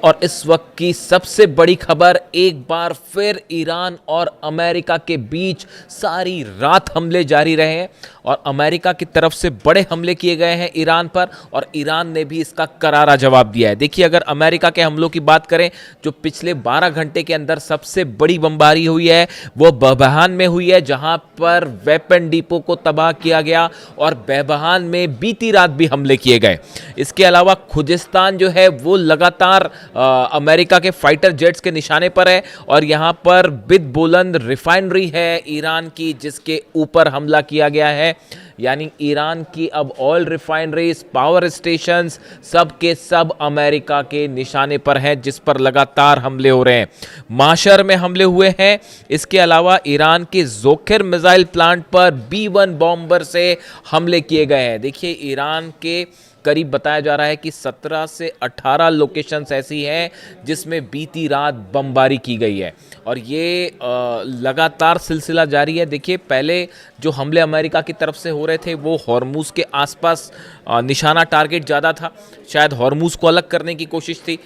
और इस वक्त की सबसे बड़ी खबर, एक बार फिर ईरान और अमेरिका के बीच सारी रात हमले जारी रहे हैं और अमेरिका की तरफ से बड़े हमले किए गए हैं ईरान पर और ईरान ने भी इसका करारा जवाब दिया है। देखिए, अगर अमेरिका के हमलों की बात करें, जो पिछले 12 घंटे के अंदर सबसे बड़ी बमबारी हुई है वो बेबहान में हुई है, जहां पर वेपन डिपो को तबाह किया गया और बेबहान में बीती रात भी हमले किए गए। इसके अलावा खुजिस्तान जो है वो लगातार अमेरिका के फाइटर जेट्स के निशाने पर है और यहां पर बिद बुलंद रिफाइनरी है ईरान की, जिसके ऊपर हमला किया गया है। यानी ईरान की अब ऑयल रिफाइनरीज, पावर स्टेशंस, सब के सब अमेरिका के निशाने पर हैं, जिस पर लगातार हमले हो रहे हैं। माशर में हमले हुए हैं। इसके अलावा ईरान के जोखिर मिसाइल प्लांट पर B-1 बॉम्बर से हमले किए गए हैं। देखिए, ईरान के करीब बताया जा रहा है कि 17 से 18 लोकेशंस ऐसी हैं जिसमें बीती रात बमबारी की गई है और ये लगातार सिलसिला जारी है। देखिए, पहले जो हमले अमेरिका की तरफ से हो रहे थे वो हॉर्मुज के आसपास निशाना टारगेट ज़्यादा था, शायद हॉर्मुज को अलग करने की कोशिश थी,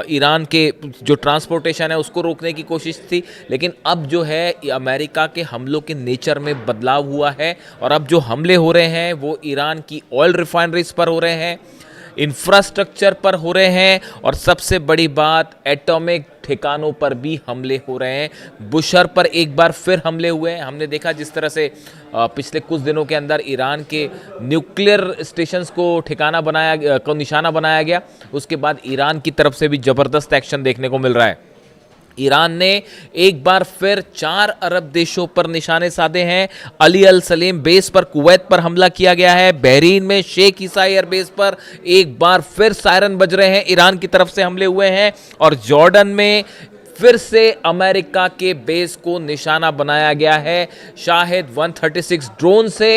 ईरान के जो ट्रांसपोर्टेशन है उसको रोकने की कोशिश थी। लेकिन अब जो है अमेरिका के हमलों के नेचर में बदलाव हुआ है और अब जो हमले हो रहे हैं वो ईरान की ऑयल रिफाइनरीज पर हो रहे हैं, इंफ्रास्ट्रक्चर पर हो रहे हैं और सबसे बड़ी बात, एटॉमिक ठिकानों पर भी हमले हो रहे हैं। बुशर पर एक बार फिर हमले हुए हैं। हमने देखा जिस तरह से पिछले कुछ दिनों के अंदर ईरान के न्यूक्लियर स्टेशंस को निशाना बनाया गया, उसके बाद ईरान की तरफ से भी ज़बरदस्त एक्शन देखने को मिल रहा है। ईरान ने एक बार फिर 4 अरब देशों पर निशाने साधे हैं। अली अल सलेम बेस पर कुवैत पर हमला किया गया है। बहरीन में शेख ईसा एयरबेस पर एक बार फिर सायरन बज रहे हैं, ईरान की तरफ से हमले हुए हैं और जॉर्डन में फिर से अमेरिका के बेस को निशाना बनाया गया है। शाहिद 136 ड्रोन से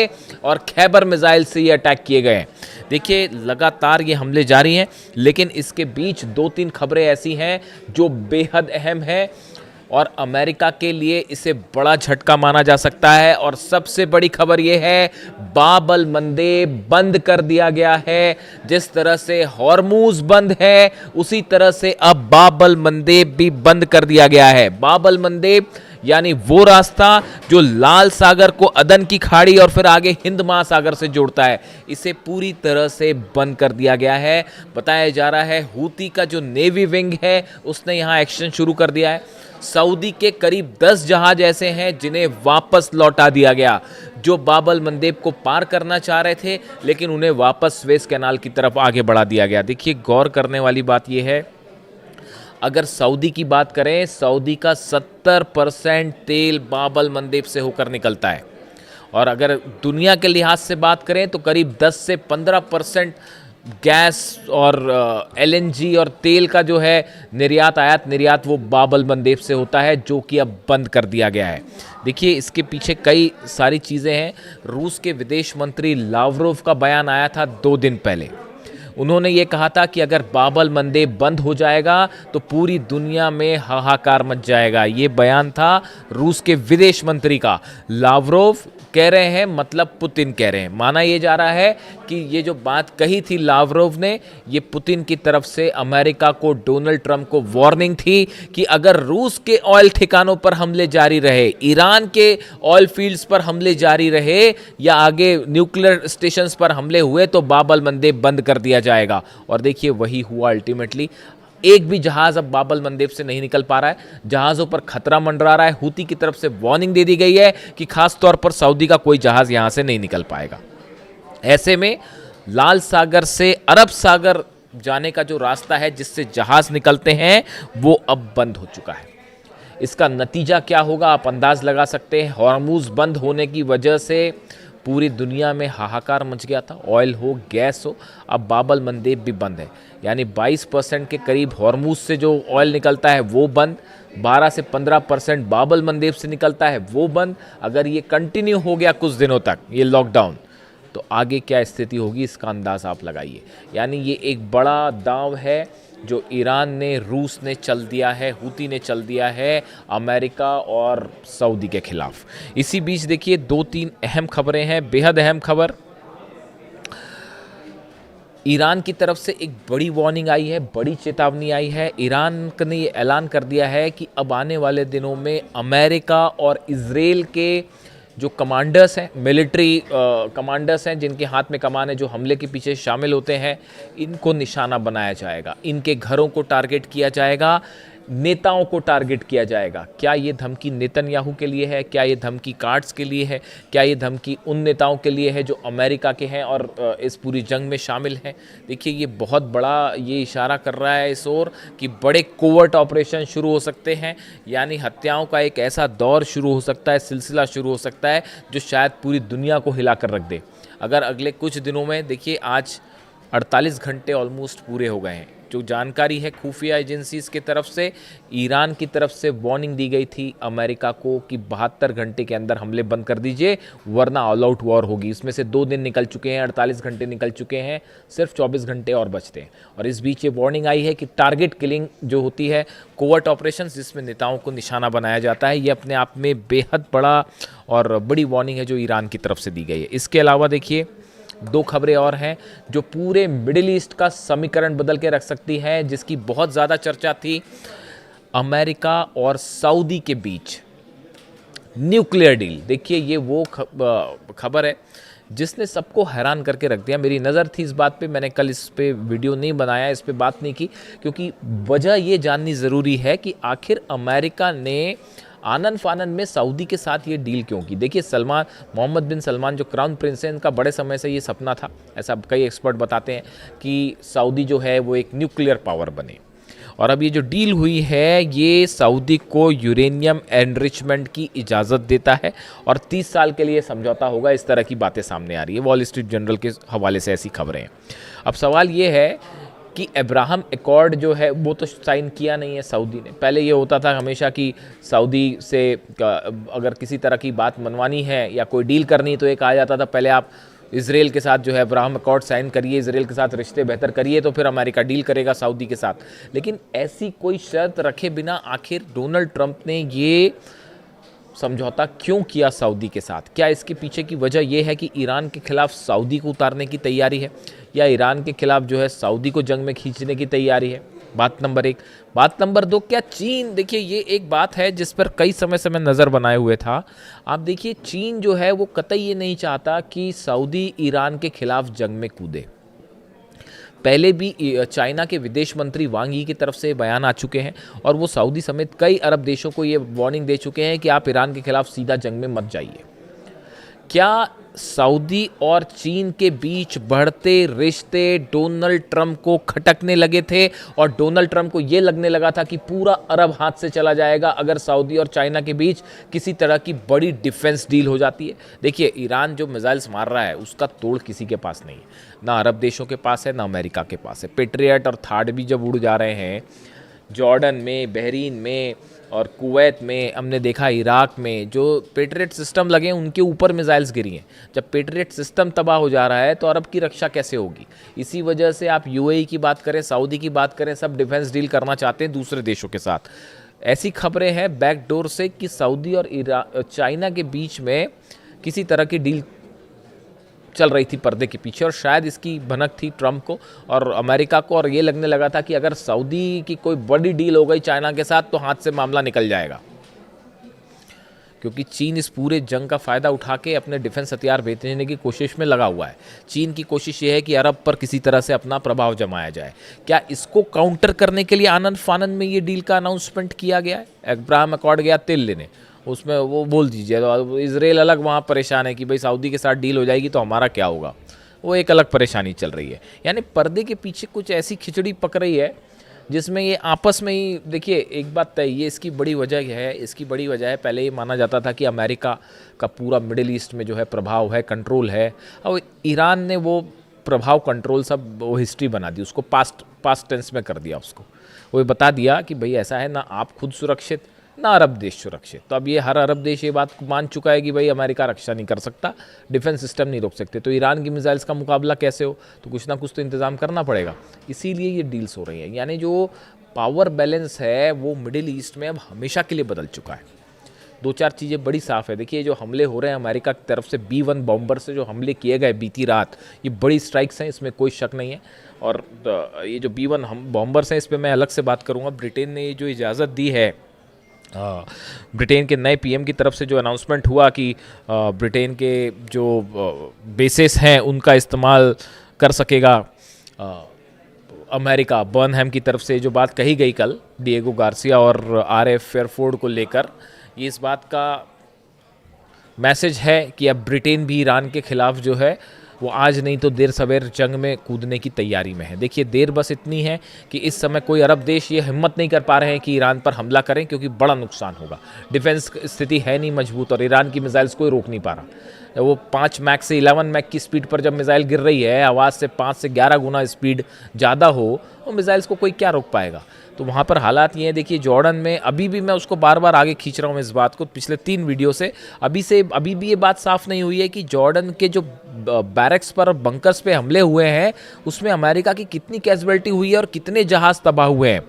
और खैबर मिसाइल से ये अटैक किए गए हैं। देखिए, लगातार ये हमले जारी हैं, लेकिन इसके बीच 2-3 खबरें ऐसी हैं जो बेहद अहम हैं और अमेरिका के लिए इसे बड़ा झटका माना जा सकता है। और सबसे बड़ी खबर यह है, बाब अल मंदेब बंद कर दिया गया है। जिस तरह से हॉर्मुज बंद है, उसी तरह से अब बाब अल मंदेब भी बंद कर दिया गया है। बाब अल मंदेब यानी वो रास्ता जो लाल सागर को अदन की खाड़ी और फिर आगे हिंद महासागर से जोड़ता है, इसे पूरी तरह से बंद कर दिया गया है। बताया जा रहा है हूती का जो नेवी विंग है उसने यहाँ एक्शन शुरू कर दिया है। सऊदी के करीब 10 जहाज ऐसे हैं जिन्हें वापस लौटा दिया गया, जो बाब अल मंदेब को पार करना चाह रहे थे, लेकिन उन्हें वापस स्वेज कैनाल की तरफ आगे बढ़ा दिया गया। देखिए, गौर करने वाली बात यह है, अगर सऊदी की बात करें, सऊदी का 70% तेल बाब अल मंदेब से होकर निकलता है और अगर दुनिया के लिहाज से बात करें तो करीब 10 से 15% गैस और LNG और तेल का जो है आयात निर्यात वो बाब अल मंदेब से होता है, जो कि अब बंद कर दिया गया है। देखिए, इसके पीछे कई सारी चीज़ें हैं। रूस के विदेश मंत्री लावरोव का बयान आया था 2 दिन पहले। उन्होंने ये कहा था कि अगर बाब अल मंदेब बंद हो जाएगा तो पूरी दुनिया में हाहाकार मच जाएगा। ये बयान था रूस के विदेश मंत्री का। लावरोव कह रहे हैं, मतलब पुतिन कह रहे हैं। माना यह जा रहा है कि ये जो बात कही थी लावरोव ने, ये पुतिन की तरफ से अमेरिका को, डोनाल्ड ट्रंप को वार्निंग थी कि अगर रूस के ऑयल ठिकानों पर हमले जारी रहे, ईरान के ऑयल फील्ड्स पर हमले जारी रहे या आगे न्यूक्लियर स्टेशंस पर हमले हुए तो बाब अल मंदेब बंद कर दिया जाएगा। और देखिए, वही हुआ अल्टीमेटली। एक भी जहाज अब बाब अल मंदेब से नहीं निकल पा रहा है, जहाज़ों पर खतरा मंडरा रहा है। हूती की तरफ से वार्निंग दे दी गई है कि खास तौर पर सऊदी का कोई जहाज यहां से नहीं निकल पाएगा। ऐसे में लाल सागर से अरब सागर जाने का जो रास्ता है जिससे जहाज निकलते हैं वो अब बंद हो चुका है। इसका नतीजा क्या होगा आप अंदाज लगा सकते हैं। हॉर्मुज बंद होने की वजह से पूरी दुनिया में हाहाकार मच गया था। ऑयल हो, गैस हो, अब बाब अल मंदेब भी बंद है। यानी 22% के करीब हॉर्मुज से जो ऑयल निकलता है वो बंद, 12 से 15% बाब अल मंदेब से निकलता है वो बंद। अगर ये कंटिन्यू हो गया कुछ दिनों तक, ये लॉकडाउन, तो आगे क्या स्थिति होगी इसका अंदाज़ आप लगाइए। यानी ये एक बड़ा दांव है जो ईरान ने, रूस ने चल दिया है, हूती ने चल दिया है अमेरिका और सऊदी के खिलाफ। इसी बीच देखिए, 2-3 अहम खबरें हैं, बेहद अहम खबर। ईरान की तरफ से एक बड़ी वार्निंग आई है, बड़ी चेतावनी आई है। ईरान ने ये ऐलान कर दिया है कि अब आने वाले दिनों में अमेरिका और इजराइल के जो कमांडर्स हैं, मिलिट्री कमांडर्स हैं, जिनके हाथ में कमान है, जो हमले के पीछे शामिल होते हैं, इनको निशाना बनाया जाएगा, इनके घरों को टारगेट किया जाएगा, नेताओं को टारगेट किया जाएगा। क्या ये धमकी नेतन्याहू के लिए है? क्या ये धमकी कार्ड्स के लिए है? क्या ये धमकी उन नेताओं के लिए है जो अमेरिका के हैं और इस पूरी जंग में शामिल हैं? देखिए, ये बहुत बड़ा ये इशारा कर रहा है इस ओर कि बड़े कोवर्ट ऑपरेशन शुरू हो सकते हैं, यानी हत्याओं का एक ऐसा दौर शुरू हो सकता है, सिलसिला शुरू हो सकता है जो शायद पूरी दुनिया को हिला कर रख दे। अगर अगले कुछ दिनों में, देखिए आज 48 घंटे ऑलमोस्ट पूरे हो गए हैं, जो जानकारी है खुफिया एजेंसीज की तरफ से, ईरान की तरफ से वार्निंग दी गई थी अमेरिका को कि 72 घंटे के अंदर हमले बंद कर दीजिए वरना ऑल आउट वॉर होगी। इसमें से 2 दिन निकल चुके हैं, 48 घंटे निकल चुके हैं, सिर्फ 24 घंटे और बचते हैं। और इस बीच ये वार्निंग आई है कि टारगेट किलिंग जो होती है, कोवर्ट ऑपरेशन जिसमें नेताओं को निशाना बनाया जाता है, ये अपने आप में बेहद बड़ा और बड़ी वार्निंग है जो ईरान की तरफ से दी गई है। इसके अलावा देखिए 2 खबरें और हैं जो पूरे मिडिल ईस्ट का समीकरण बदल के रख सकती हैं, जिसकी बहुत ज़्यादा चर्चा थी। अमेरिका और सऊदी के बीच न्यूक्लियर डील। देखिए, ये वो खबर है जिसने सबको हैरान करके रख दिया। मेरी नज़र थी इस बात पे, मैंने कल इस पे वीडियो नहीं बनाया, इस पे बात नहीं की, क्योंकि वजह ये जाननी ज़रूरी है कि आखिर अमेरिका ने आनन फानन में सऊदी के साथ ये डील क्यों की। देखिए, मोहम्मद बिन सलमान जो क्राउन प्रिंस हैं, इनका बड़े समय से ये सपना था, ऐसा कई एक्सपर्ट बताते हैं कि सऊदी जो है वो एक न्यूक्लियर पावर बने। और अब ये जो डील हुई है, ये सऊदी को यूरेनियम एनरिचमेंट की इजाज़त देता है और 30 साल के लिए समझौता होगा। इस तरह की बातें सामने आ रही है, वॉल स्ट्रीट जर्नल के हवाले से ऐसी खबरें हैं। अब सवाल ये है कि अब्राहम एकॉर्ड जो है वो तो साइन किया नहीं है सऊदी ने। पहले ये होता था हमेशा कि सऊदी से अगर किसी तरह की बात मनवानी है या कोई डील करनी है तो एक आ जाता था, पहले आप इजराइल के साथ जो है अब्राहम एकॉर्ड साइन करिए, इजराइल के साथ रिश्ते बेहतर करिए, तो फिर अमेरिका डील करेगा सऊदी के साथ। लेकिन ऐसी कोई शर्त रखे बिना आखिर डोनाल्ड ट्रंप ने ये समझौता क्यों किया सऊदी के साथ? क्या इसके पीछे की वजह यह है कि ईरान के खिलाफ सऊदी को उतारने की तैयारी है, या ईरान के खिलाफ जो है सऊदी को जंग में खींचने की तैयारी है? बात नंबर 1। बात नंबर 2, क्या चीन, देखिए ये एक बात है जिस पर कई समय से मैं नज़र बनाए हुए था। आप देखिए, चीन जो है वो कतई ये नहीं चाहता कि सऊदी ईरान के खिलाफ जंग में कूदे। पहले भी चाइना के विदेश मंत्री वांग यी की तरफ से बयान आ चुके हैं और वो सऊदी समेत कई अरब देशों को ये वार्निंग दे चुके हैं कि आप ईरान के खिलाफ सीधा जंग में मत जाइए। क्या सऊदी और चीन के बीच बढ़ते रिश्ते डोनाल्ड ट्रंप को खटकने लगे थे और डोनाल्ड ट्रंप को ये लगने लगा था कि पूरा अरब हाथ से चला जाएगा अगर सऊदी और चाइना के बीच किसी तरह की बड़ी डिफेंस डील हो जाती है? देखिए, ईरान जो मिसाइल्स मार रहा है उसका तोड़ किसी के पास नहीं है, ना अरब देशों के पास है, ना अमेरिका के पास है। पेट्रियट और थार्ड भी जब उड़ जा रहे हैं जॉर्डन में, बहरीन में और कुवैत में, हमने देखा इराक में जो पेट्रियट सिस्टम लगे हैं उनके ऊपर मिसाइल्स गिरी हैं। जब पेट्रियट सिस्टम तबाह हो जा रहा है तो अरब की रक्षा कैसे होगी? इसी वजह से आप यूएई की बात करें, सऊदी की बात करें, सब डिफेंस डील करना चाहते हैं दूसरे देशों के साथ। ऐसी खबरें हैं बैकडोर से कि सऊदी और चाइना के बीच में किसी तरह की डील चल रही थी पर्दे के पीछे, और शायद इसकी भनक थी ट्रंप को और अमेरिका को, और ये लगने लगा था कि अगर सऊदी की कोई बड़ी डील हो गई चाइना के साथ तो हाथ से मामला निकल जाएगा, क्योंकि चीन इस पूरे जंग का फ़ायदा उठा के अपने डिफेंस हथियार बेचने की कोशिश में लगा हुआ है। चीन की कोशिश ये है कि अरब पर किसी तरह से अपना प्रभाव जमाया जाए। क्या इसको काउंटर करने के लिए आनंद फानन में ये डील का अनाउंसमेंट किया गया है? अब्राहम एकॉर्ड गया तेल लेने, उसमें वो बोल दीजिए, तो इजराइल अलग वहाँ परेशान है कि भाई सऊदी के साथ डील हो जाएगी तो हमारा क्या होगा, वो एक अलग परेशानी चल रही है। यानी पर्दे के पीछे कुछ ऐसी खिचड़ी पक रही है जिसमें ये आपस में ही, देखिए एक बात तय, ये इसकी बड़ी वजह है, इसकी बड़ी वजह है, पहले ये माना जाता था कि अमेरिका का पूरा मिडिल ईस्ट में जो है प्रभाव है, कंट्रोल है, और ईरान ने वो प्रभाव कंट्रोल सब वो हिस्ट्री बना दी, उसको पास्ट टेंस में कर दिया, उसको वो बता दिया कि भाई ऐसा है, ना आप खुद सुरक्षित ना अरब देश सुरक्षित। तो अब ये हर अरब देश ये बात मान चुका है कि भाई अमेरिका रक्षा नहीं कर सकता, डिफेंस सिस्टम नहीं रोक सकते, तो ईरान की मिसाइल्स का मुकाबला कैसे हो, तो कुछ ना कुछ तो इंतज़ाम करना पड़ेगा। इसीलिए ये डील्स हो रही हैं। यानी जो पावर बैलेंस है वो मिडिल ईस्ट में अब हमेशा के लिए बदल चुका है। दो चार चीज़ें बड़ी साफ़ है। देखिए जो हमले हो रहे हैं अमेरिका की तरफ से B-1 बॉम्बर से जो हमले किए गए बीती रात, ये बड़ी स्ट्राइक्स हैं, इसमें कोई शक नहीं है। और ये जो B-1 हम बॉम्बर्स हैं, इस पर मैं अलग से बात करूँगा। ब्रिटेन ने ये जो इजाज़त दी है, ब्रिटेन के नए पीएम की तरफ से जो अनाउंसमेंट हुआ कि ब्रिटेन के जो बेसेस हैं उनका इस्तेमाल कर सकेगा अमेरिका, बर्नहम की तरफ से जो बात कही गई कल डिएगो गार्सिया और RF फेयरफोर्ड को लेकर, ये इस बात का मैसेज है कि अब ब्रिटेन भी ईरान के खिलाफ जो है वो आज नहीं तो देर सवेर जंग में कूदने की तैयारी में है। देखिए देर बस इतनी है कि इस समय कोई अरब देश ये हिम्मत नहीं कर पा रहे हैं कि ईरान पर हमला करें, क्योंकि बड़ा नुकसान होगा। डिफेंस स्थिति है नहीं मजबूत और ईरान की मिसाइल्स कोई रोक नहीं पा रहा। वो 5 मैक से 11 मैक की स्पीड पर जब मिसाइल गिर रही है, आवाज़ से 5 से 11 गुना स्पीड ज़्यादा हो, तो मिसाइल्स को कोई क्या रोक पाएगा। तो वहाँ पर हालात ये हैं। देखिए जॉर्डन में अभी भी, मैं उसको बार बार आगे खींच रहा हूँ इस बात को पिछले 3 वीडियो से अभी भी ये बात साफ नहीं हुई है कि जॉर्डन के जो बैरक्स पर और बंकर्स पे हमले हुए हैं उसमें अमेरिका की कितनी कैजुअलिटी हुई है और कितने जहाज़ तबाह हुए हैं।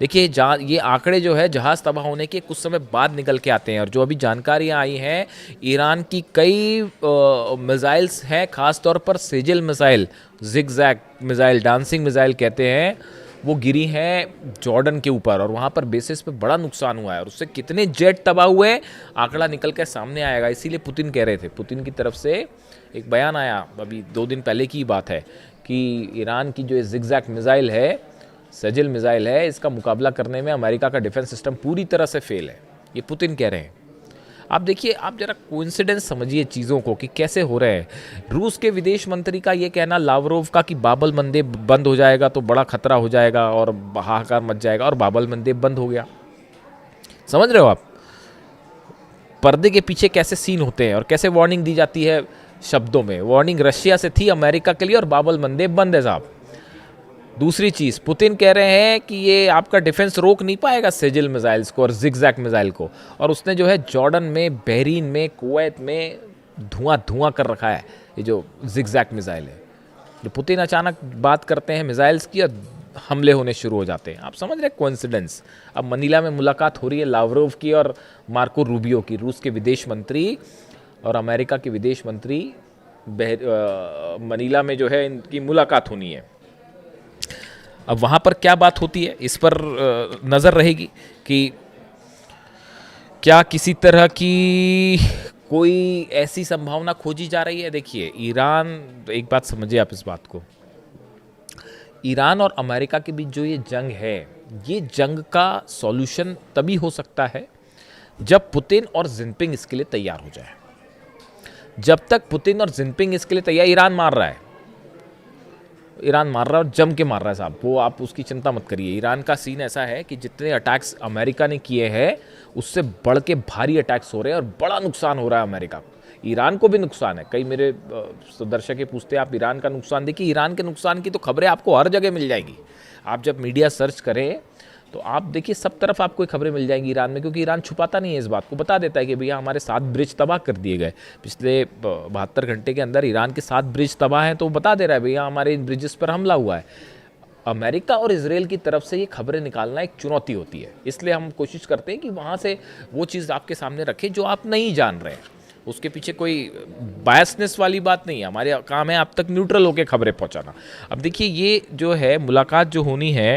देखिए ये आंकड़े जो है जहाज़ तबाह होने के कुछ समय बाद निकल के आते हैं, और जो अभी जानकारियाँ आई हैं, ईरान की कई मिसाइल्स हैं, ख़ास तौर पर Sejal missile, zigzag missile, dancing missile कहते हैं, वो गिरी हैं जॉर्डन के ऊपर और वहाँ पर बेसिस पे बड़ा नुकसान हुआ है। और उससे कितने जेट तबाह हुए हैं आंकड़ा निकल कर सामने आएगा। इसीलिए पुतिन कह रहे थे, पुतिन की तरफ से एक बयान आया अभी 2 दिन पहले की बात है कि ईरान की जो जिगजैग मिसाइल है, सजिल मिसाइल है, इसका मुकाबला करने में अमेरिका का डिफेंस सिस्टम पूरी तरह से फेल है। ये पुतिन कह रहे हैं। आप देखिए, आप जरा कोइंसिडेंस समझिए चीज़ों को कि कैसे हो रहे हैं। रूस के विदेश मंत्री का ये कहना, लावरोव का, कि बाबल मंदेब बंद हो जाएगा तो बड़ा खतरा हो जाएगा और हाहाकार मच जाएगा, और बाबल मंदेब बंद हो गया। समझ रहे हो आप पर्दे के पीछे कैसे सीन होते हैं और कैसे वार्निंग दी जाती है शब्दों में। वार्निंग रशिया से थी अमेरिका के लिए और बाबल मंदेब बंद है साहब। दूसरी चीज़, पुतिन कह रहे हैं कि ये आपका डिफेंस रोक नहीं पाएगा सेजिल मिसाइल्स को और जिगजैग मिसाइल को, और उसने जो है जॉर्डन में, बहरीन में, कुवैत में धुआं कर रखा है ये जो जिगजैग मिसाइल है। जो पुतिन अचानक बात करते हैं मिसाइल्स की और हमले होने शुरू हो जाते हैं। आप समझ रहे हैं कोइंसिडेंस। अब मनीला में मुलाकात हो रही है लावरोव की और मार्को रूबियो की, रूस के विदेश मंत्री और अमेरिका के विदेश मंत्री, मनीला में जो है इनकी मुलाकात होनी है। अब वहाँ पर क्या बात होती है इस पर नज़र रहेगी कि क्या किसी तरह की कोई ऐसी संभावना खोजी जा रही है। देखिए ईरान, एक बात समझिए आप इस बात को, ईरान और अमेरिका के बीच जो ये जंग है, ये जंग का सॉल्यूशन तभी हो सकता है जब पुतिन और जिनपिंग इसके लिए तैयार हो जाए। जब तक पुतिन और जिनपिंग इसके लिए तैयार, ईरान मार रहा है और जम के मार रहा है साहब, वो आप उसकी चिंता मत करिए। ईरान का सीन ऐसा है कि जितने अटैक्स अमेरिका ने किए हैं उससे बढ़ के भारी अटैक्स हो रहे हैं और बड़ा नुकसान हो रहा है अमेरिका को। ईरान को भी नुकसान है। कई मेरे दर्शक ये पूछते हैं आप ईरान का नुकसान देखिए। ईरान के नुकसान की तो खबरें आपको हर जगह मिल जाएंगी। आप जब मीडिया सर्च करें तो आप देखिए सब तरफ आपको खबरें मिल जाएंगी ईरान में, क्योंकि ईरान छुपाता नहीं है इस बात को, बता देता है कि भैया हमारे 7 ब्रिज तबाह कर दिए गए पिछले 72 घंटे के अंदर। ईरान के 7 ब्रिज तबाह हैं तो बता दे रहा है भैया हमारे इन ब्रिजेस पर हमला हुआ है। अमेरिका और इजराइल की तरफ से ये खबरें निकालना एक चुनौती होती है, इसलिए हम कोशिश करते हैं कि वहाँ से वो चीज़ आपके सामने रखें जो आप नहीं जान रहे हैं। उसके पीछे कोई बायसनेस वाली बात नहीं है, हमारे काम है आप तक न्यूट्रल होकर खबरें पहुँचाना। अब देखिए ये जो है मुलाकात जो होनी है,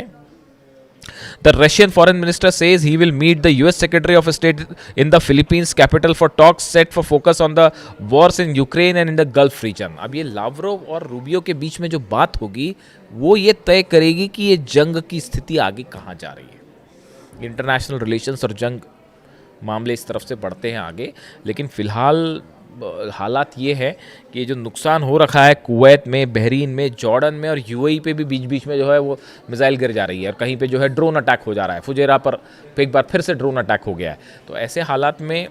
The Russian foreign minister says he will meet the US Secretary of State in the Philippines capital for talks set for focus on the wars in Ukraine and in the Gulf region. अब ये Lavrov और Rubio के बीच में जो बात होगी वो ये तय करेगी कि ये जंग की स्थिति आगे कहाँ जा रही है। इंटरनेशनल रिलेशंस और जंग मामले इस तरफ से बढ़ते हैं आगे, लेकिन फ़िलहाल हालात ये है कि जो नुकसान हो रखा है कुवैत में, बहरीन में, जॉर्डन में और यूएई पे भी बीच बीच में जो है वो मिसाइल गिर जा रही है, और कहीं पे जो है ड्रोन अटैक हो जा रहा है। फुजेरा पर एक बार फिर से ड्रोन अटैक हो गया है। तो ऐसे हालात में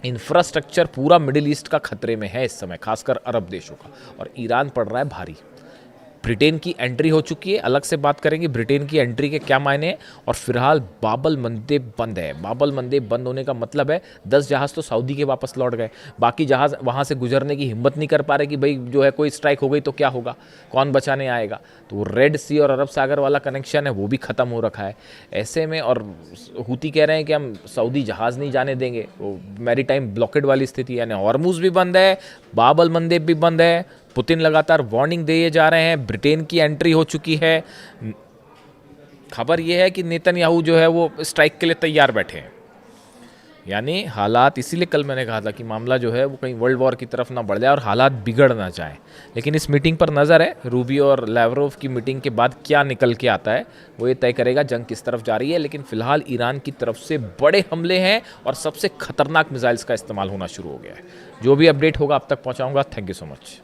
इंफ्रास्ट्रक्चर पूरा मिडिल ईस्ट का खतरे में है इस समय, खासकर अरब देशों का, और ईरान पड़ रहा है भारी। ब्रिटेन की एंट्री हो चुकी है, अलग से बात करेंगे ब्रिटेन की एंट्री के क्या मायने हैं। और फिलहाल बाबल मंदेब बंद है। बाबल मंदेब बंद होने का मतलब है 10 जहाज़ तो सऊदी के वापस लौट गए, बाकी जहाज़ वहाँ से गुजरने की हिम्मत नहीं कर पा रहे कि भाई जो है कोई स्ट्राइक हो गई तो क्या होगा, कौन बचाने आएगा। तो वो रेड सी और अरब सागर वाला कनेक्शन है वो भी ख़त्म हो रखा है। ऐसे में और हूती कह रहे हैं कि हम सऊदी जहाज़ नहीं जाने देंगे, वो मैरी टाइम ब्लॉकेड वाली स्थिति, यानी हॉर्मुज़ भी बंद है, बाबल मंदेब भी बंद है। पुतिन लगातार वार्निंग दिए जा रहे हैं, ब्रिटेन की एंट्री हो चुकी है। खबर यह है कि नेतन्याहू जो है वो स्ट्राइक के लिए तैयार बैठे हैं। यानी हालात, इसीलिए कल मैंने कहा था कि मामला जो है वो कहीं वर्ल्ड वॉर की तरफ ना बढ़ जाए और हालात बिगड़ ना जाए। लेकिन इस मीटिंग पर नज़र है, रूबियो और लैवरोव की मीटिंग के बाद क्या निकल के आता है वो ये तय करेगा जंग किस तरफ जा रही है। लेकिन फिलहाल ईरान की तरफ से बड़े हमले हैं और सबसे खतरनाक मिसाइल्स का इस्तेमाल होना शुरू हो गया है। जो भी अपडेट होगा अब तक पहुँचाऊँगा। Thank you so much.